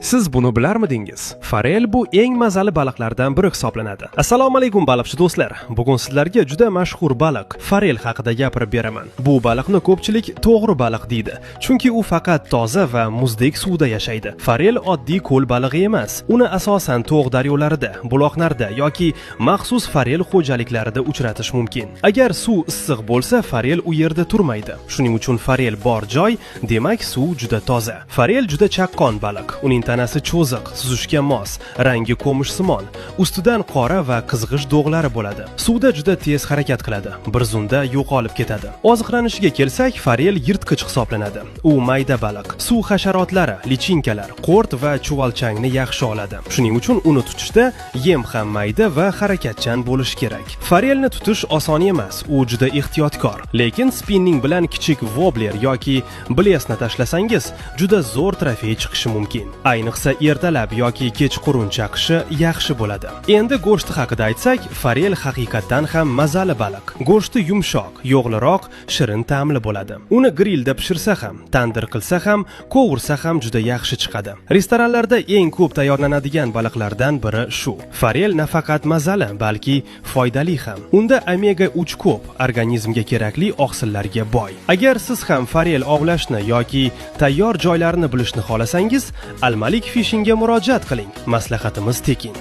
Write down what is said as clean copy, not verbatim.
Siz buni bilarmidingiz? Forel bu eng mazali baliqlardan biri hisoblanadi. Assalomu alaykum baliqchi do'stlar. Bugun sizlarga juda mashhur baliq forel haqida gapirib beraman. Bu baliqni ko'pchilik to'g'ri baliq deydi, chunki u faqat toza va muzdek suvda yashaydi. Forel oddiy ko'l balig'i emas. Uni asosan tog' daryolarida, buloqlarda yoki maxsus forel xo'jaliklarida uchratish mumkin. Agar suv issiq bo'lsa, forel u yerda turmaydi. Shuning uchun forel bor joy, demak suv juda toza. Forel juda chaqqon baliq. Uning tanasi cho'ziq, suzishga mos, rangi ko'mishsimon, ustidan qora va qizg'ish dog'lari bo'ladi. Suvda juda tez harakat qiladi, bir zumda yo'qolib ketadi. Oziqlanishiga kelsak, forel yirtqich hisoblanadi. U mayda baliq, suv hasharotlari, lichinkalar, qo'rt va chuvalchangni yaxshi oladi. Shuning uchun uni tutishda yem ham mayda va harakatchan bo'lishi kerak. Forelni tutish oson emas, u juda ehtiyotkor. Lekin spinning bilan kichik wobbler yoki blesni tashlasangiz, juda zo'r trofey chiqishi mumkin. Ayniqsa ertalab yoki kechqurun chaqishi yaxshi bo'ladi. Endi go'shti haqida aytsak, forel haqiqatan ham mazali baliq. Go'shti yumshoq, yog'liroq, shirin ta'mli bo'ladi. Uni grillda pishirsa ham, tandir qilsa ham, qovursa ham juda yaxshi chiqadi. Restoranlarda eng ko'p tayyorlanadigan baliqlardan biri shu. Forel nafaqat mazali, balki foydali ham. Unda omega 3 ko'p, organizmga kerakli oqsillarga boy. Agar siz ham forel ovlashni yoki tayyor joylarini bilishni xolasangiz, Almalik Fishingga murojaat qiling. Maslahatimiz tekin.